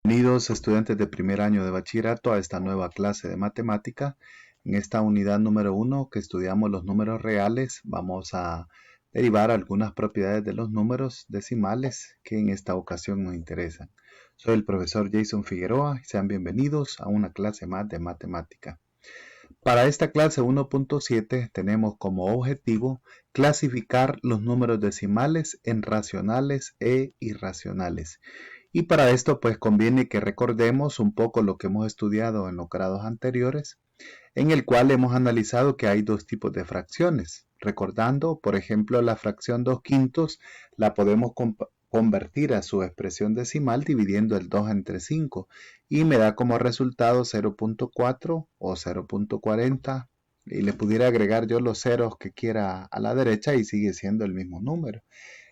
Bienvenidos estudiantes de primer año de bachillerato a esta nueva clase de matemática. En esta unidad número 1 que estudiamos los números reales, vamos a derivar algunas propiedades de los números decimales que en esta ocasión nos interesan. Soy el profesor Jason Figueroa y sean bienvenidos a una clase más de matemática. Para esta clase 1.7 tenemos como objetivo clasificar los números decimales en racionales e irracionales. Y para esto pues conviene que recordemos un poco lo que hemos estudiado en los grados anteriores, en el cual hemos analizado que hay dos tipos de fracciones. Recordando, por ejemplo, la fracción 2/5 la podemos convertir a su expresión decimal dividiendo el 2 entre 5 y me da como resultado 0.4 o 0.40 y le pudiera agregar yo los ceros que quiera a la derecha y sigue siendo el mismo número.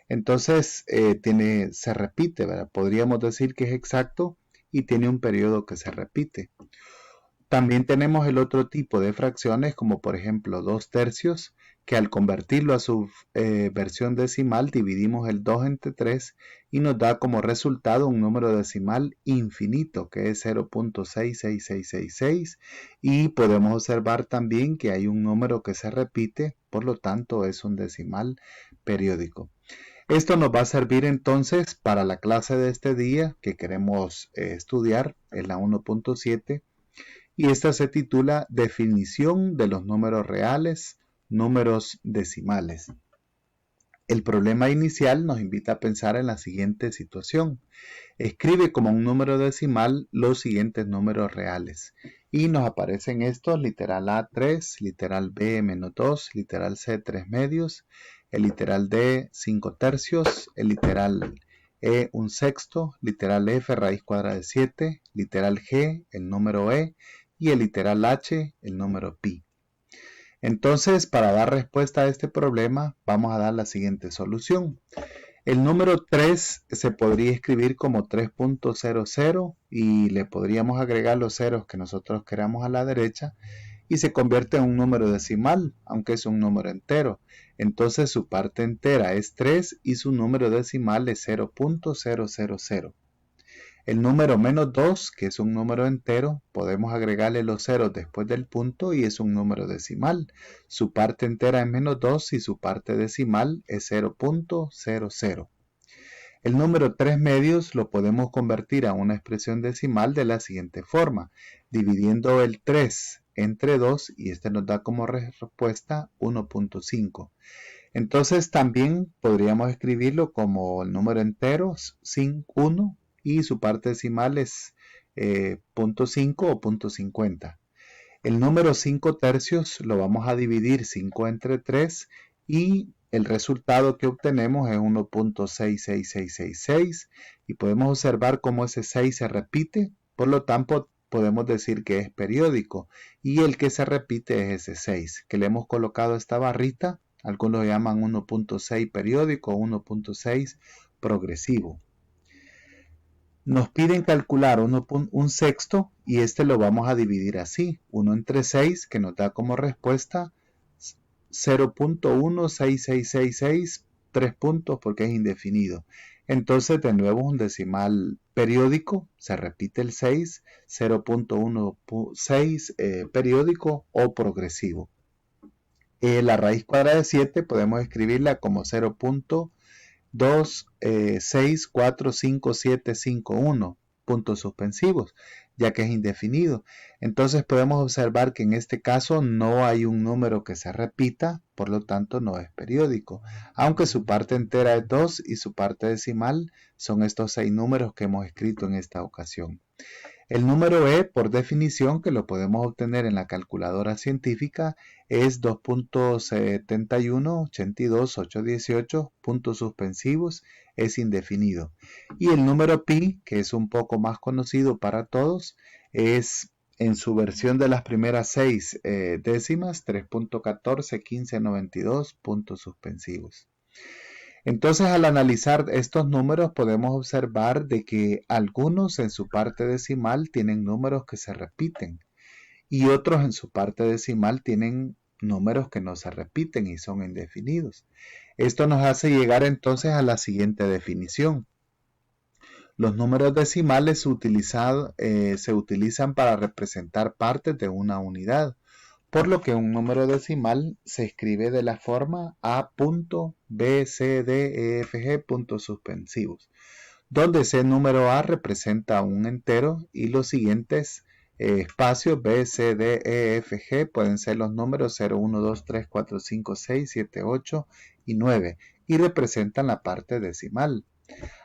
Entonces se repite, ¿verdad? Podríamos decir que es exacto y tiene un periodo que se repite. También tenemos el otro tipo de fracciones, como por ejemplo 2/3, que al convertirlo a su versión decimal dividimos el 2 entre 3 y nos da como resultado un número decimal infinito, que es 0.66666, y podemos observar también que hay un número que se repite, por lo tanto es un decimal periódico. Esto nos va a servir entonces para la clase de este día que queremos estudiar, es la 1.7, y esta se titula Definición de los números reales, números decimales. El problema inicial nos invita a pensar en la siguiente situación. Escribe como un número decimal los siguientes números reales. Y nos aparecen estos: literal A 3, literal B -2, literal C 3 medios, el literal D 5 tercios, el literal E 1/6, literal F raíz cuadrada de 7, literal G el número E y el literal H el número pi. Entonces, para dar respuesta a este problema, vamos a dar la siguiente solución. El número 3 se podría escribir como 3.00 y le podríamos agregar los ceros que nosotros queramos a la derecha y se convierte en un número decimal, aunque es un número entero. Entonces su parte entera es 3 y su número decimal es 0.000. El número -2, que es un número entero, podemos agregarle los ceros después del punto y es un número decimal. Su parte entera es -2 y su parte decimal es 0.00. El número 3 medios lo podemos convertir a una expresión decimal de la siguiente forma, dividiendo el 3 entre 2 y este nos da como respuesta 1.5. Entonces también podríamos escribirlo como el número entero 1 y su parte decimal es 0.5 o 0.50. El número 5 tercios lo vamos a dividir 5 entre 3 y el resultado que obtenemos es 1.66666 y podemos observar cómo ese 6 se repite, por lo tanto podemos decir que es periódico y el que se repite es ese 6, que le hemos colocado esta barrita, algunos lo llaman 1.6 periódico o 1.6 progresivo. Nos piden calcular un sexto y este lo vamos a dividir así, 1 entre 6, que nos da como respuesta 0.16666, 3 puntos porque es indefinido. Entonces de nuevo es un decimal periódico, se repite el 6, 0.16 periódico o progresivo. La raíz cuadrada de 7 podemos escribirla como 0.2645751, puntos suspensivos, ya que es indefinido. Entonces podemos observar que en este caso no hay un número que se repita, por lo tanto no es periódico, aunque su parte entera es 2 y su parte decimal son estos 6 números que hemos escrito en esta ocasión. El número E, por definición, que lo podemos obtener en la calculadora científica, es 2.7182.818, puntos suspensivos, es indefinido. Y el número pi, que es un poco más conocido para todos, es en su versión de las primeras 6 décimas, 3.141592, puntos suspensivos. Entonces, al analizar estos números podemos observar de que algunos en su parte decimal tienen números que se repiten y otros en su parte decimal tienen números que no se repiten y son indefinidos. Esto nos hace llegar entonces a la siguiente definición. Los números decimales se utilizan para representar partes de una unidad, por lo que un número decimal se escribe de la forma A.B.C.D.E.F.G. puntos suspensivos, donde ese número A representa un entero y los siguientes espacios B, C, D, E, F, G pueden ser los números 0, 1, 2, 3, 4, 5, 6, 7, 8 y 9 y representan la parte decimal.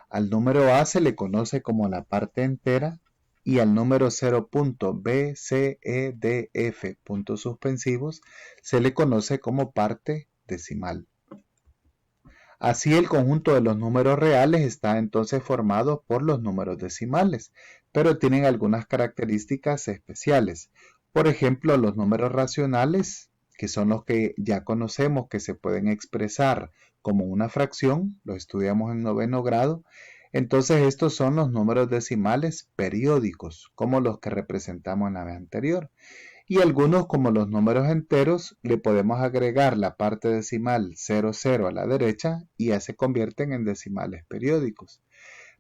Al número A se le conoce como la parte entera y al número 0.B, C, E, D, F puntos suspensivos se le conoce como parte decimal. Así el conjunto de los números reales está entonces formado por los números decimales, pero tienen algunas características especiales. Por ejemplo, los números racionales, que son los que ya conocemos que se pueden expresar como una fracción, los estudiamos en 9º grado. Entonces estos son los números decimales periódicos, como los que representamos en la vez anterior. Y algunos, como los números enteros, le podemos agregar la parte decimal 00 a la derecha y ya se convierten en decimales periódicos.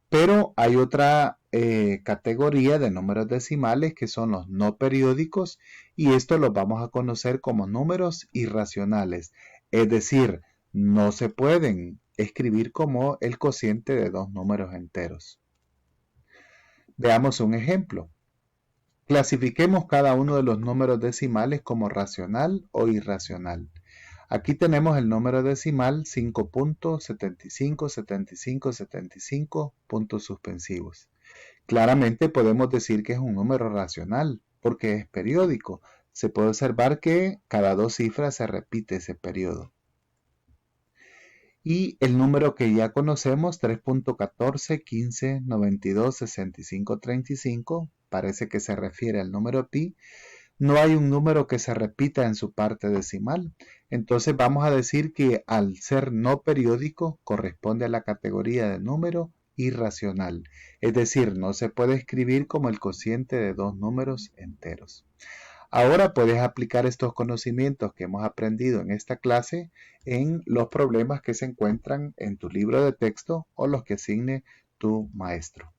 Pero hay otra categoría de números decimales que son los no periódicos y esto los vamos a conocer como números irracionales. Es decir, no se pueden escribir como el cociente de dos números enteros. Veamos un ejemplo. Clasifiquemos cada uno de los números decimales como racional o irracional. Aquí tenemos el número decimal 5.757575 puntos suspensivos. Claramente podemos decir que es un número racional porque es periódico. Se puede observar que cada dos cifras se repite ese periodo. Y el número que ya conocemos, 3.1415926535, parece que se refiere al número pi. No hay un número que se repita en su parte decimal. Entonces vamos a decir que al ser no periódico corresponde a la categoría de número irracional. Es decir, no se puede escribir como el cociente de dos números enteros. Ahora puedes aplicar estos conocimientos que hemos aprendido en esta clase en los problemas que se encuentran en tu libro de texto o los que asigne tu maestro.